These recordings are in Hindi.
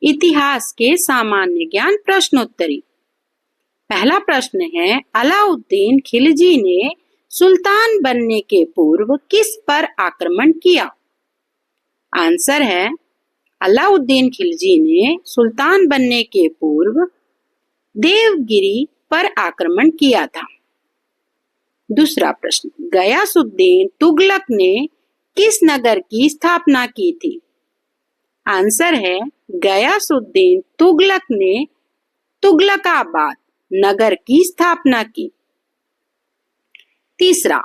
इतिहास के सामान्य ज्ञान प्रश्नोत्तरी। पहला प्रश्न है, अलाउद्दीन खिलजी ने सुल्तान बनने के पूर्व किस पर आक्रमण किया? आंसर है, अलाउद्दीन खिलजी ने सुल्तान बनने के पूर्व देवगिरी पर आक्रमण किया था। दूसरा प्रश्न, गयासुद्दीन तुगलक ने किस नगर की स्थापना की थी? आंसर है, गयासुद्दीन तुगलक ने तुगलकाबाद नगर की स्थापना की। तीसरा,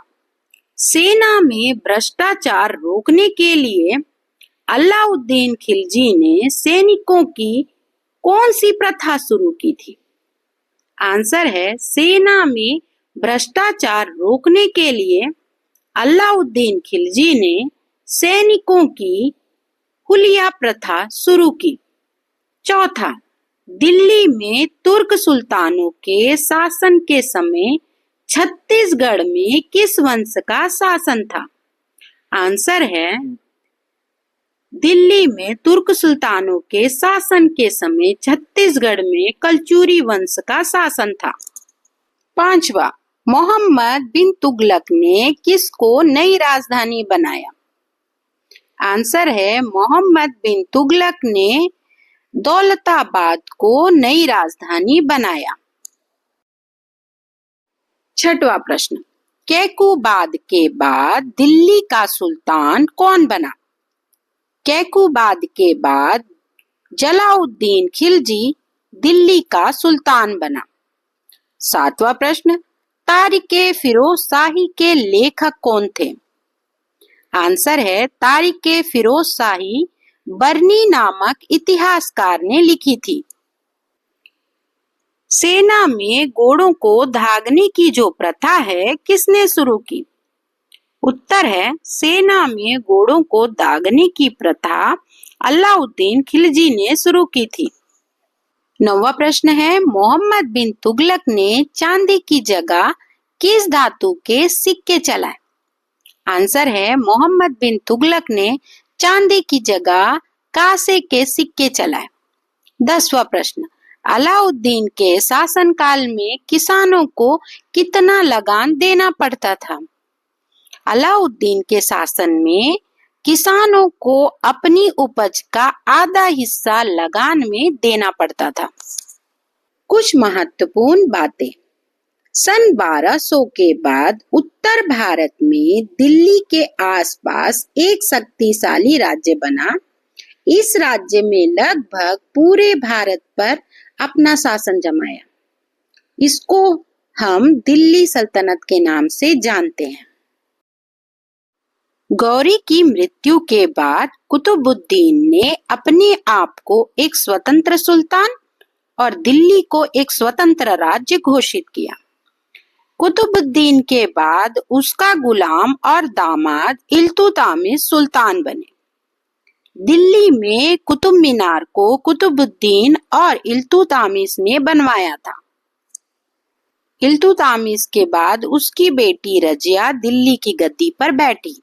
सेना में भ्रष्टाचार रोकने के लिए अलाउद्दीन खिलजी ने सैनिकों की कौन सी प्रथा शुरू की थी? आंसर है, सेना में भ्रष्टाचार रोकने के लिए अलाउद्दीन खिलजी ने सैनिकों की हुलिया प्रथा शुरू की। चौथा, दिल्ली में तुर्क सुल्तानों के शासन के समय छत्तीसगढ़ में किस वंश का शासन था? आंसर है, दिल्ली में तुर्क सुल्तानों के शासन के समय छत्तीसगढ़ में कलचुरी वंश का शासन था। पांचवा, मोहम्मद बिन तुगलक ने किसको नई राजधानी बनाया? आंसर है, मोहम्मद बिन तुगलक ने दौलताबाद को नई राजधानी बनाया। छठवां प्रश्न, कैकुबाद के बाद दिल्ली का सुल्तान कौन बना? कैकुबाद के बाद जलाउद्दीन खिलजी दिल्ली का सुल्तान बना। सातवां प्रश्न, तारिके फिरोज शाही के लेखक कौन थे? आंसर है, तारिके फिरोज शाही बरनी नामक इतिहासकार ने लिखी थी। सेना में घोड़ों को धागने की जो प्रथा है किसने शुरू की? उत्तर है, सेना में घोड़ों को दागने की प्रथा अलाउद्दीन खिलजी ने शुरू की थी। नौवां प्रश्न है, मोहम्मद बिन तुगलक ने चांदी की जगह किस धातु के सिक्के चलाए? आंसर है, मोहम्मद बिन तुगलक ने चांदी की जगह कांसे के सिक्के चलाए। 10वां प्रश्न, अलाउद्दीन के शासनकाल में किसानों को कितना लगान देना पड़ता था? अलाउद्दीन के शासन में किसानों को अपनी उपज का आधा हिस्सा लगान में देना पड़ता था। कुछ महत्वपूर्ण बातें। सन 1200 के बाद उत्तर भारत में दिल्ली के आसपास एक शक्तिशाली राज्य बना। इस राज्य में लगभग पूरे भारत पर अपना शासन जमाया। इसको हम दिल्ली सल्तनत के नाम से जानते हैं। गौरी की मृत्यु के बाद कुतुबुद्दीन ने अपने आप को एक स्वतंत्र सुल्तान और दिल्ली को एक स्वतंत्र राज्य घोषित किया। कुतुबुद्दीन के बाद उसका गुलाम और दामाद इल्तुतमिश सुल्तान बने। दिल्ली में कुतुब मीनार को कुतुबुद्दीन और इल्तुतमिश ने बनवाया था। इल्तुतमिश के बाद उसकी बेटी रजिया दिल्ली की गद्दी पर बैठी।